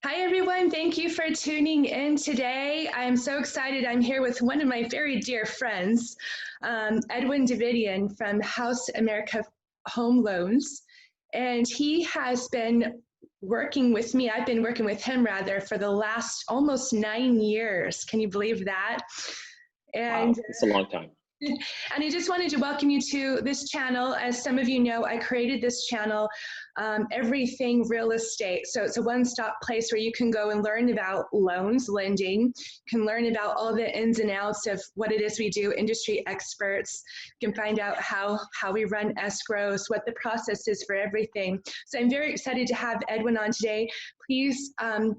Hi, everyone. Thank you for tuning in today. I'm so excited. I'm here with one of my very dear friends, Edwin Davidian from HouseAmerica Home Loans. And he has been working with me. I've been working with him rather for the last almost 9 years. Can you believe that? And Wow, it's a long time. And I just wanted to welcome you to this channel. As some of you know, I created this channel, Everything Real Estate. So it's a one-stop place where you can go and learn about loans, lending. You can learn about all the ins and outs of what it is we do, industry experts. You can find out how we run escrows, what the process is for everything. So I'm very excited to have Edwin on today. Please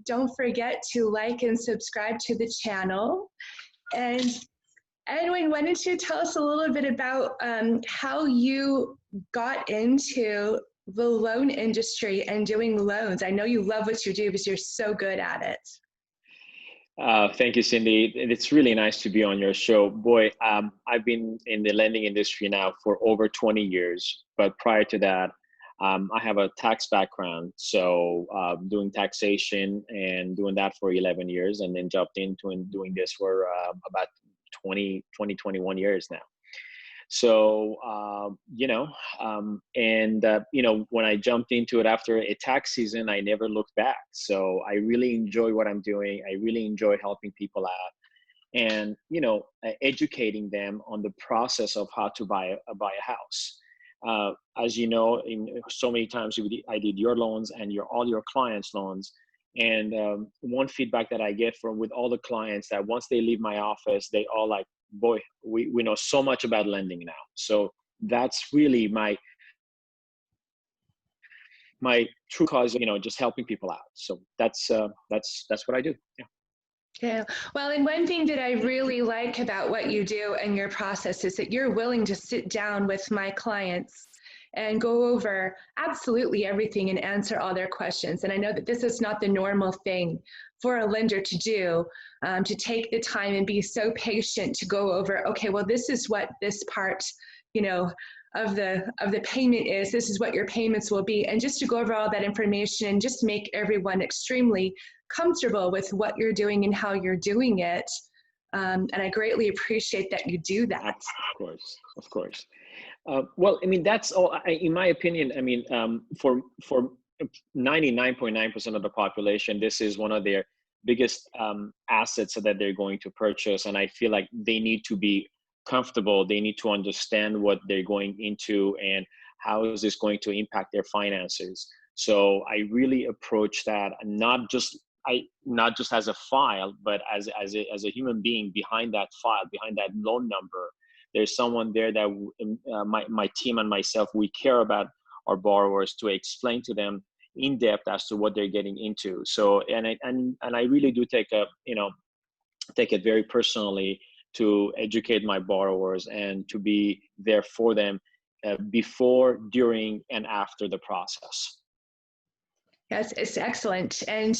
don't forget to like and subscribe to the channel. And Edwin, why don't you tell us a little bit about how you got into the loan industry and doing loans? I know you love what you do because you're so good at it. Thank you, Cindy. It's really nice to be on your show. Boy, I've been in the lending industry now for over 20 years, but prior to that, I have a tax background. So doing taxation and doing that for 11 years, and then jumped into doing this for about 21 years now. So, when I jumped into it after a tax season, I never looked back. So I really enjoy what I'm doing. I really enjoy helping people out and, educating them on the process of how to buy a house. As you know, in so many times I did your loans and all your clients' loans. And one feedback that I get with all the clients that once they leave my office, they all like, boy, we know so much about lending now. So that's really my true cause, just helping people out. So that's what I do. Yeah. Yeah. Well, and one thing that I really like about what you do and your process is that you're willing to sit down with my clients and go over absolutely everything and answer all their questions. And I know that this is not the normal thing for a lender to do, to take the time and be so patient to go over, okay, well, this is what this part, of the payment is, this is what your payments will be, and just to go over all that information and just make everyone extremely comfortable with what you're doing and how you're doing it. And I greatly appreciate that you do that. Of course. Well, I mean, that's all. In my opinion, I mean, for 99.9% of the population, this is one of their biggest assets that they're going to purchase. And I feel like they need to be comfortable. They need to understand what they're going into and how is this going to impact their finances. So I really approach that not just as a file, but as a human being behind that file, behind that loan number. There's someone there that my team and myself, we care about our borrowers to explain to them in depth as to what they're getting into. So, and I really do take it very personally to educate my borrowers and to be there for them before, during, and after the process. Yes, it's excellent. And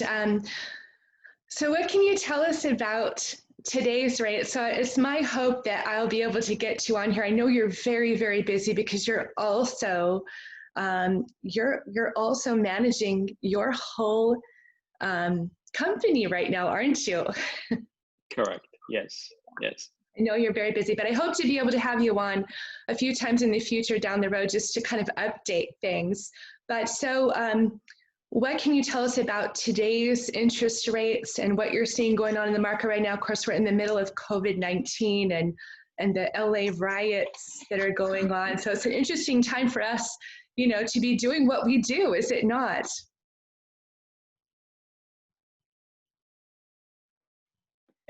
so what can you tell us about today's rate? So it's my hope that I'll be able to get you on here. I know you're very, very busy because you're also managing your whole company right now, aren't you? Correct. Yes. I know you're very busy, but I hope to be able to have you on a few times in the future down the road just to kind of update things. But so what can you tell us about today's interest rates and what you're seeing going on in the market right now? Of course, we're in the middle of COVID-19 and the LA riots that are going on. So it's an interesting time for us, to be doing what we do, is it not?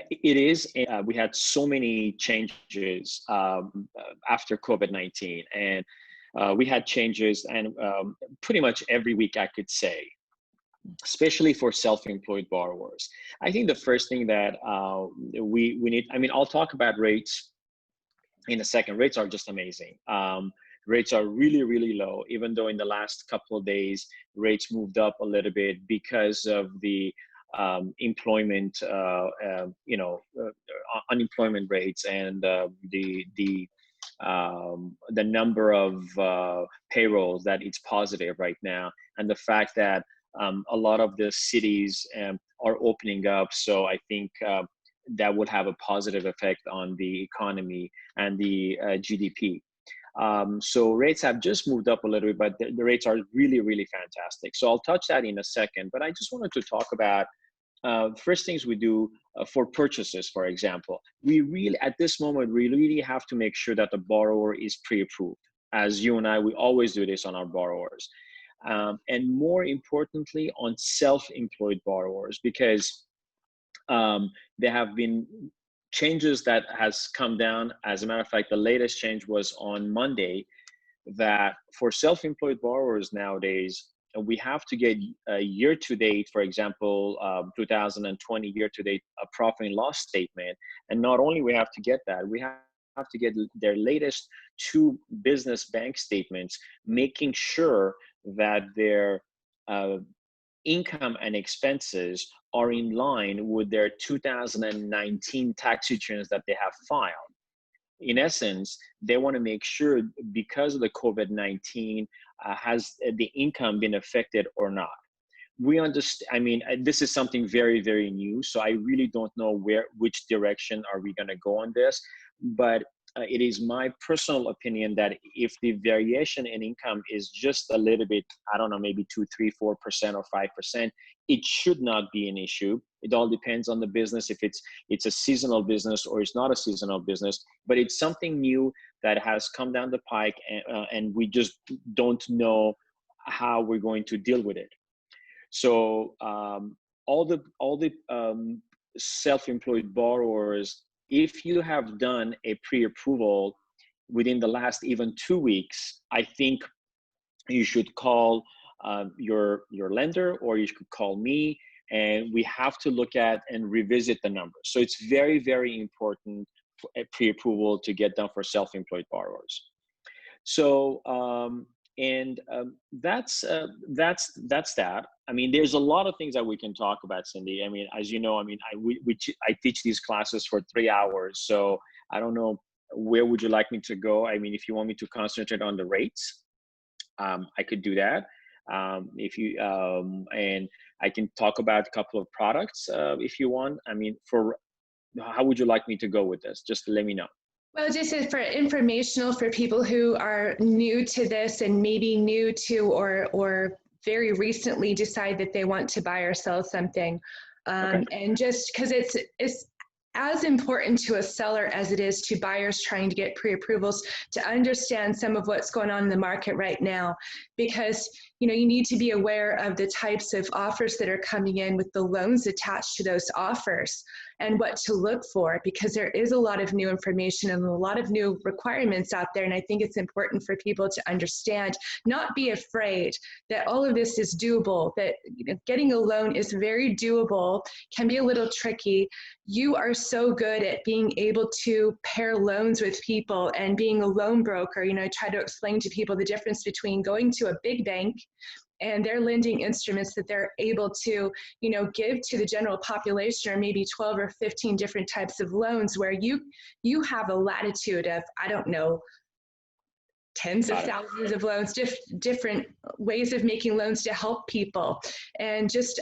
It is. We had so many changes after COVID-19, and we had changes, and pretty much every week, I could say, especially for self-employed borrowers. I think the first thing that we need, I mean, I'll talk about rates in a second. Rates are just amazing. Rates are really, really low, even though in the last couple of days, rates moved up a little bit because of the employment, unemployment rates and the number of payrolls that it's positive right now, and the fact that A lot of the cities are opening up. So I think that would have a positive effect on the economy and the GDP. So rates have just moved up a little bit, but the rates are really, really fantastic. So I'll touch that in a second, but I just wanted to talk about first things we do for purchases, for example. We really, at this moment, we really have to make sure that the borrower is pre-approved. As you and I, we always do this on our borrowers. And more importantly, on self-employed borrowers, because there have been changes that has come down. As a matter of fact, the latest change was on Monday, that for self-employed borrowers nowadays, we have to get a year-to-date, for example, 2020 year-to-date a profit and loss statement. And not only we have to get that, we have to get their latest 2 business bank statements, making sure that their income and expenses are in line with their 2019 tax returns that they have filed. In essence, they want to make sure, because of the COVID-19, has the income been affected or not? We understand, I mean, this is something very, very new, so I really don't know which direction are we going to go on this, but it is my personal opinion that if the variation in income is just a little bit, I don't know, maybe 2, 3, 4% or 5%, it should not be an issue. It all depends on the business, if it's a seasonal business or it's not a seasonal business, but it's something new that has come down the pike, and we just don't know how we're going to deal with it. So all the self-employed borrowers, if you have done a pre-approval within the last even 2 weeks, I think you should call your lender, or you should call me, and we have to look at and revisit the numbers. So it's very, very important for a pre-approval to get done for self-employed borrowers. So that's that. I mean, there's a lot of things that we can talk about, Cindi. I mean, as you know, I mean, I teach these classes for 3 hours, so I don't know, where would you like me to go? I mean, if you want me to concentrate on the rates, I could do that. If you and I can talk about a couple of products if you want. I mean, how would you like me to go with this? Just let me know. Well, just for informational for people who are new to this and maybe new to or very recently decide that they want to buy or sell something. Okay. And just because it's as important to a seller as it is to buyers trying to get pre-approvals to understand some of what's going on in the market right now, because you need to be aware of the types of offers that are coming in with the loans attached to those offers and what to look for, because there is a lot of new information and a lot of new requirements out there. And I think it's important for people to understand, not be afraid that all of this is doable, that getting a loan is very doable, can be a little tricky. You are so good at being able to pair loans with people and being a loan broker. I try to explain to people the difference between going to a big bank and their lending instruments that they're able to, give to the general population, or maybe 12 or 15 different types of loans, where you have a latitude of, I don't know, tens of thousands of loans, different ways of making loans to help people. And just,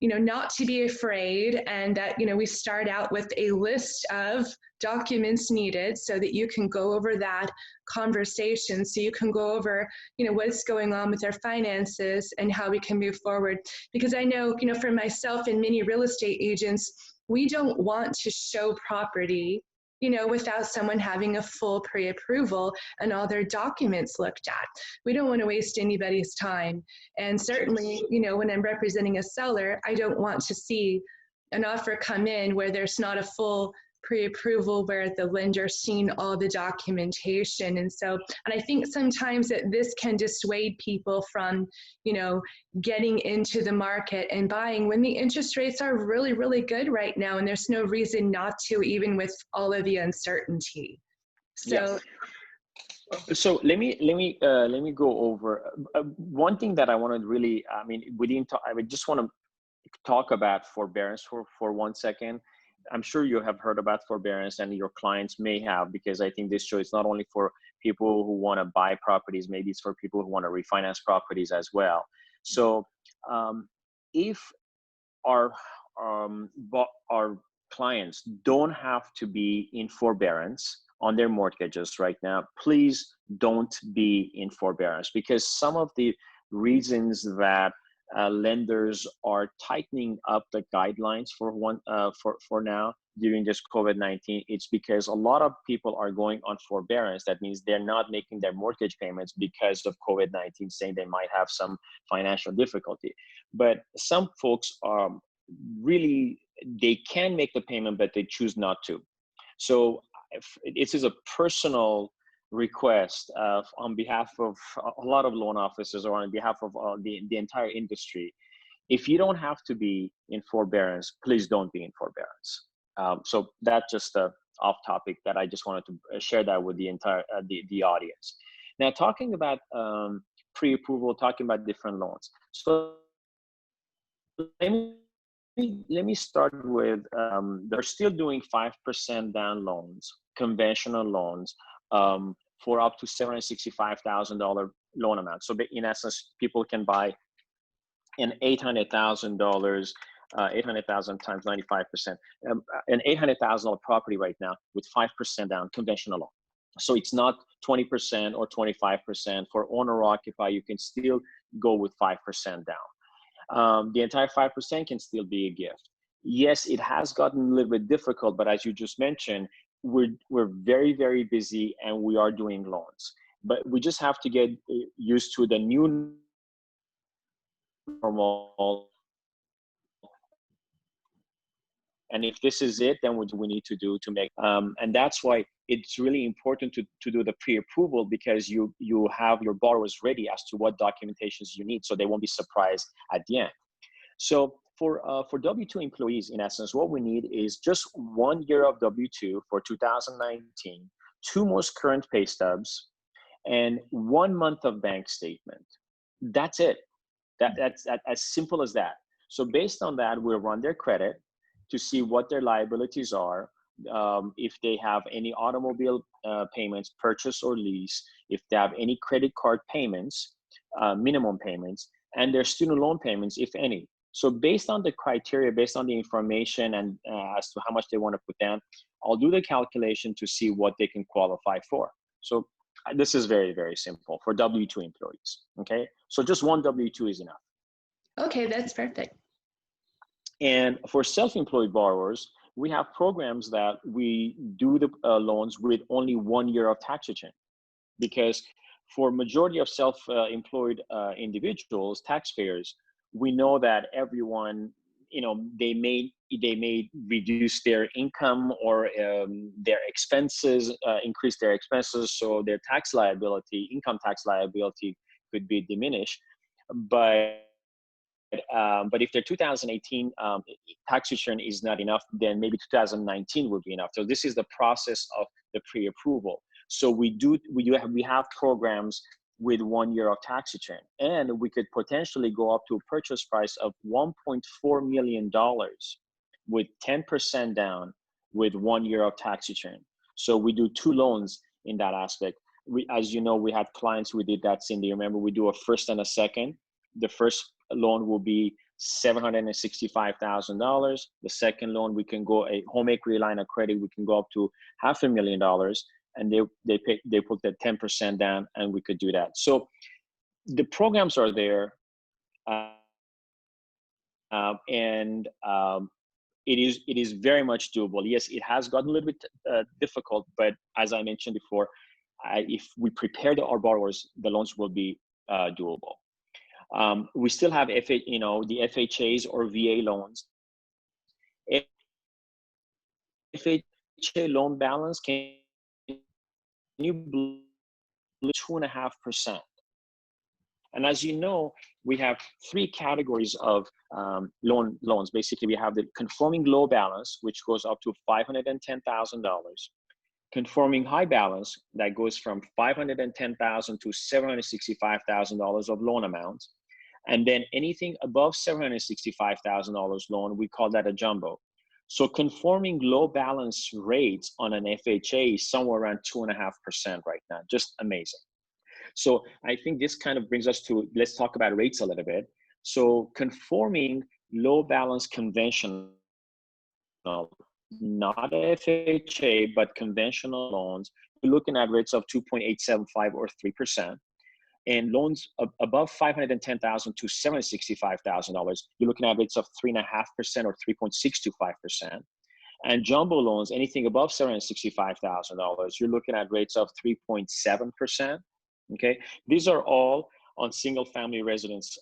not to be afraid, and that, we start out with a list of documents needed so that you can go over that conversation, so you can go over, what's going on with their finances and how we can move forward. Because I know, for myself and many real estate agents, we don't want to show property without someone having a full pre-approval and all their documents looked at. We don't want to waste anybody's time. And certainly, when I'm representing a seller, I don't want to see an offer come in where there's not a full pre-approval, where the lender's seen all the documentation. And I think sometimes that this can dissuade people from, getting into the market and buying when the interest rates are really, really good right now. And there's no reason not to, even with all of the uncertainty. So, So let me go over one thing that I wanted really. I mean, we didn't talk. I just want to talk about forbearance for 1 second. I'm sure you have heard about forbearance, and your clients may have, because I think this show is not only for people who want to buy properties, maybe it's for people who want to refinance properties as well. So If our our clients don't have to be in forbearance on their mortgages right now, please don't be in forbearance, because some of the reasons that lenders are tightening up the guidelines for now during this COVID-19, it's because a lot of people are going on forbearance. That means they're not making their mortgage payments because of COVID-19, saying they might have some financial difficulty. But some folks are really, they can make the payment, but they choose not to. So this is a personal request on behalf of a lot of loan officers, or on behalf of the entire industry. If you don't have to be in forbearance, please don't be in forbearance. So that's just off topic that I just wanted to share that with the entire the audience. Now, talking about pre-approval, talking about different loans. So let me start with, they're still doing 5% down loans, conventional loans, for up to $765,000 loan amount. So in essence, people can buy an $800,000, 800,000 times 95%, an $800,000 property right now with 5% down, conventional loan. So it's not 20% or 25%. For owner occupier, you can still go with 5% down. The entire 5% can still be a gift. Yes, it has gotten a little bit difficult, but as you just mentioned, we're very, very busy and we are doing loans. But we just have to get used to the new normal. And if this is it, then what do we need to do to make, and that's why it's really important to do the pre-approval, because you have your borrowers ready as to what documentations you need, so they won't be surprised at the end. So for W-2 employees, in essence, what we need is just 1 year of W-2 for 2019, 2 most current pay stubs, and 1 month of bank statement. That's it. That's as simple as that. So based on that, we'll run their credit to see what their liabilities are, if they have any automobile payments, purchase or lease, if they have any credit card payments, minimum payments, and their student loan payments, if any. So based on the criteria, based on the information, and as to how much they want to put down, I'll do the calculation to see what they can qualify for. So this is very, very simple for W-2 employees, okay? So just 1 W-2 is enough. Okay, that's perfect. And for self-employed borrowers, we have programs that we do the loans with only 1 year of tax return, because for majority of self-employed individuals, taxpayers, we know that everyone, you know, they may reduce their income or their expenses, increase their expenses, so their tax liability, income tax liability, could be diminished. But if their 2018 tax return is not enough, then maybe 2019 would be enough. So this is the process of the pre-approval. So we have programs with 1 year of tax return, and we could potentially go up to a purchase price of $1.4 million with 10% down with 1 year of tax return. So we do 2 loans in that aspect. As you know, we had clients who did that, Cindi. Remember, we do a first and a second. The first loan will be $765,000. The second loan, we can go a home equity line of credit. We can go up to $500,000, and they put the 10% down, and we could do that. So the programs are there, and it is very much doable. Yes, it has gotten a little bit difficult, but as I mentioned before, if we prepare our borrowers, the loans will be doable. We still have the FHAs or VA loans. FHA loan balance, can you believe 2.5%? And as you know, we have 3 categories of loans. Basically, we have the conforming low balance, which goes up to $510,000. Conforming high balance, that goes from $510,000 to $765,000 of loan amount. And then anything above $765,000 loan, we call that a jumbo. So conforming low balance rates on an FHA is somewhere around 2.5% right now. Just amazing. So I think this kind of brings us to, let's talk about rates a little bit. So conforming low balance conventional, not FHA, but conventional loans, you're looking at rates of 2.875 or 3%. And loans above $510,000 to $765,000, you're looking at rates of 3.5% or 3.625%. And jumbo loans, anything above $765,000, you're looking at rates of 3.7%. Okay, these are all on single-family residence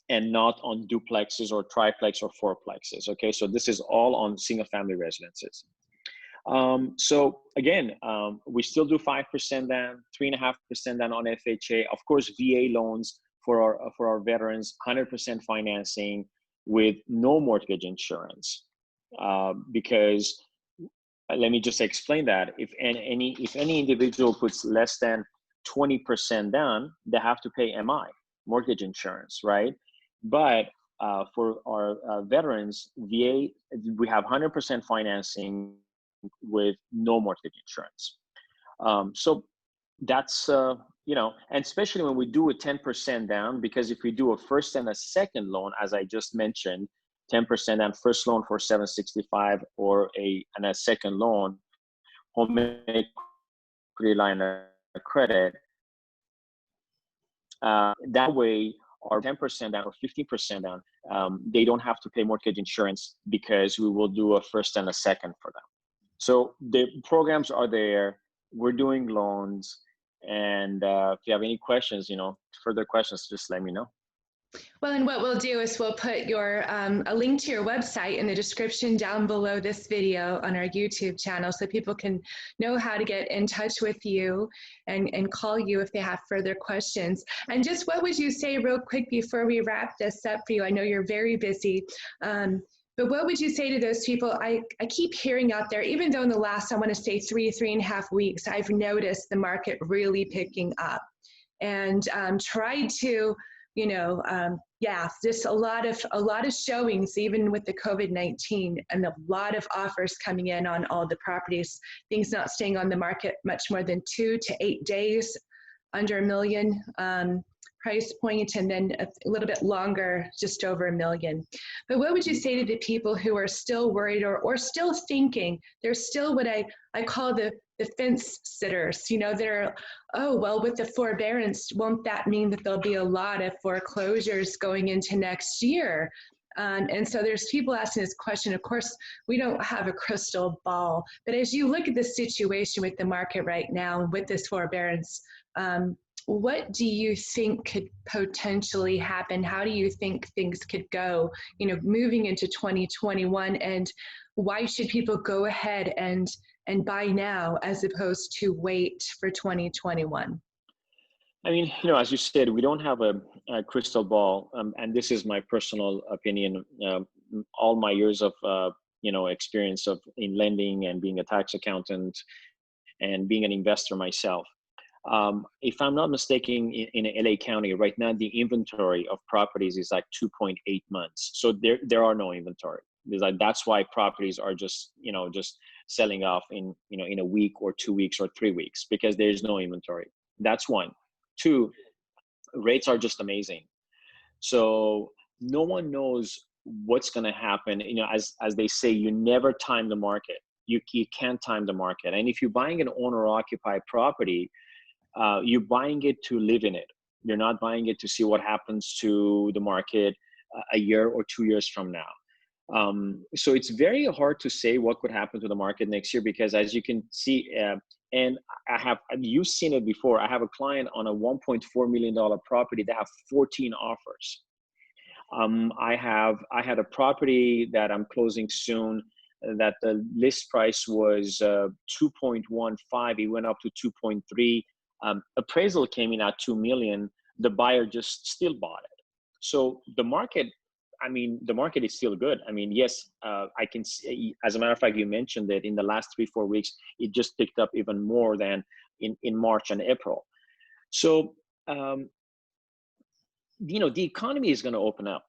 and not on duplexes or triplex or fourplexes. Okay, so this is all on single-family residences. So again, we still do 5% down, 3.5% down on FHA. Of course, VA loans for our veterans, 100% financing with no mortgage insurance. Because let me just explain that if any individual puts less than 20% down, they have to pay MI, mortgage insurance, right? But for our veterans, VA, we have 100% financing with no mortgage insurance. So that's, you know, and especially when we do a 10% down, because if we do a first and a second loan, as I just mentioned, 10% down first loan for 765 or a second loan, home equity line of credit, that way, or 10% down or 15% down, they don't have to pay mortgage insurance because we will do a first and a second for them. So the programs are there. We're doing loans. And if you have any questions, you know, further questions, just let me know. Well, and what we'll do is we'll put your a link to your website in the description down below this video on our YouTube channel so people can know how to get in touch with you and call you if they have further questions. And just what would you say real quick before we wrap this up for you? I know you're very busy. But what would you say to those people? I keep hearing out there, even though in the last, I want to say 3.5 weeks, I've noticed the market really picking up and tried to, you know, yeah, just a lot of showings, even with the COVID-19, and a lot of offers coming in on all the properties, things not staying on the market much more than 2 to 8 days, under $1 million price point, and then a little bit longer, just over $1 million. But what would you say to the people who are still worried or still thinking, they're still what I call the fence sitters, you know, they're, oh, well, with the forbearance, won't that mean that there'll be a lot of foreclosures going into next year? And so there's people asking this question. Of course, we don't have a crystal ball, but as you look at the situation with the market right now, with this forbearance, what do you think could potentially happen? How do you think things could go, you know, moving into 2021? And why should people go ahead and buy now as opposed to wait for 2021? I mean, you know, as you said, we don't have a crystal ball, and this is my personal opinion. All my years of, you know, experience in lending and being a tax accountant and being an investor myself. If I'm not mistaken, in LA County right now, the inventory of properties is like 2.8 months. So there are no inventory. There's like, that's why properties are just, you know, just selling off in, you know, in a week or 2 weeks or 3 weeks because there's no inventory. That's one. Two, rates are just amazing. So no one knows what's going to happen. You know, as they say, you never time the market. You can't time the market. And if you're buying an owner-occupied property, you're buying it to live in it. You're not buying it to see what happens to the market a year or 2 years from now. So it's very hard to say what could happen to the market next year because, as you can see, and you've seen it before. I have a client on a $1.4 million property that have 14 offers. I had a property that I'm closing soon that the list price was 2.15. It went up to 2.3. Appraisal came in at 2 million. The buyer just still bought it. So the market, I mean, the market is still good. I mean, yes, I can see, as a matter of fact, you mentioned that in the last 3-4 weeks, it just picked up even more than in March and April. So, you know, the economy is going to open up.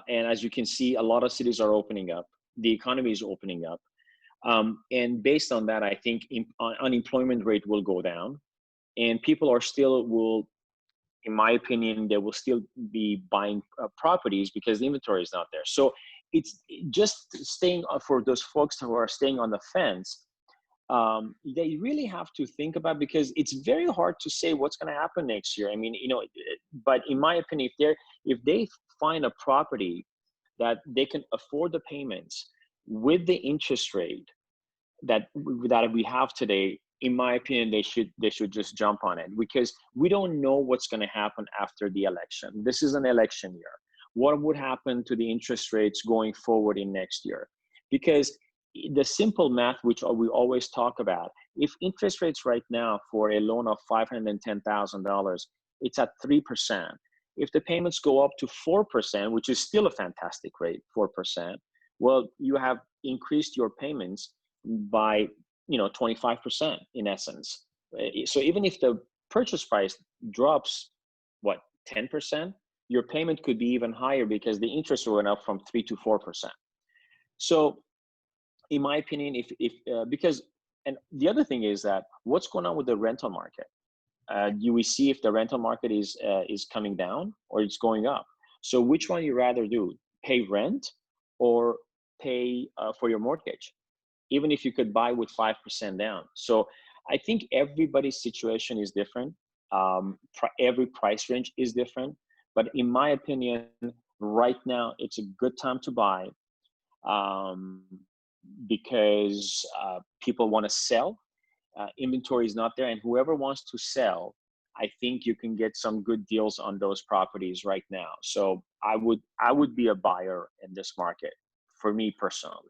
And as you can see, a lot of cities are opening up. The economy is opening up. And based on that, I think unemployment rate will go down. And people are still will in my opinion, they will still be buying properties because the inventory is not there. So it's just staying for those folks who are staying on the fence. They really have to think about, because it's very hard to say what's going to happen next year. I mean, but in my opinion, if they find a property that they can afford the payments with the interest rate that we have today, in my opinion, they should just jump on it, because we don't know what's going to happen after the election. This is an election year. What would happen to the interest rates going forward in next year? Because the simple math, which we always talk about, if interest rates right now for a loan of $510,000, it's at 3%. If the payments go up to 4%, which is still a fantastic rate, 4%, well, you have increased your payments by 25% in essence. So even if the purchase price drops 10%, your payment could be even higher because the interest went up from 3 to 4%. So in my opinion, and the other thing is that what's going on with the rental market? Do we see if the rental market is coming down or it's going up? So which one you rather do? Pay rent or pay for your mortgage, even if you could buy with 5% down? So I think everybody's situation is different. Every price range is different. But in my opinion, right now, it's a good time to buy because people want to sell. Inventory is not there. And whoever wants to sell, I think you can get some good deals on those properties right now. So I would be a buyer in this market, for me personally.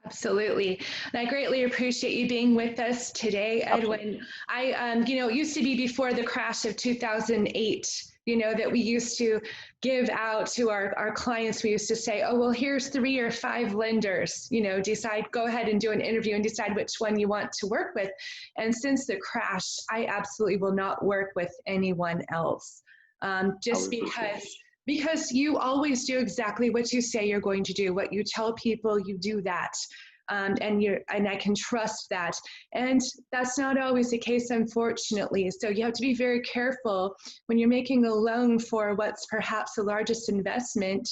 Absolutely. And I greatly appreciate you being with us today, Edwin. Absolutely. It used to be before the crash of 2008, that we used to give out to our clients. We used to say, oh, well, here's 3 or 5 lenders, go ahead and do an interview and decide which one you want to work with. And since the crash, I absolutely will not work with anyone else, just because you always do exactly what you say you're going to do. What you tell people, you do that. And I can trust that. And that's not always the case, unfortunately. So you have to be very careful when you're making a loan for what's perhaps the largest investment,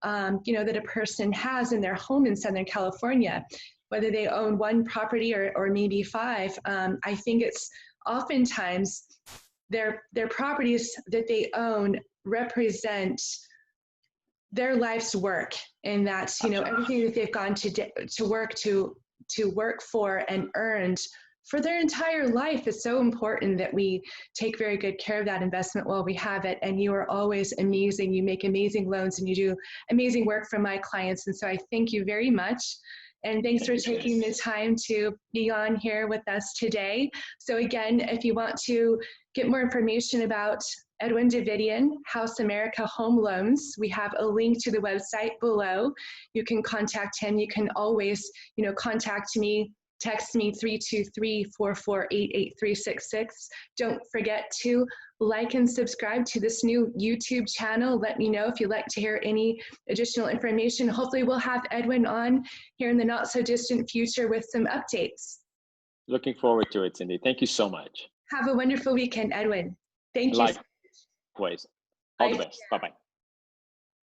that a person has in their home in Southern California, whether they own 1 property or maybe 5. I think it's oftentimes their properties that they own represent their life's work, and that's everything that they've gone to work for and earned for their entire life. Is so important that we take very good care of that investment while we have it. And you are always amazing. You make amazing loans and you do amazing work for my clients. And so I thank you very much. And thanks for taking the time to be on here with us today. So again, if you want to get more information about Edwin Davidian, HouseAmerica Home Loans, we have a link to the website below. You can contact him. You can always, contact me. Text me 323-448-8366. Don't forget to like and subscribe to this new YouTube channel. Let me know if you'd like to hear any additional information. Hopefully we'll have Edwin on here in the not so distant future with some updates. Looking forward to it, Cindi. Thank you so much. Have a wonderful weekend, Edwin. Thank you. Likewise. All the best. Bye-bye.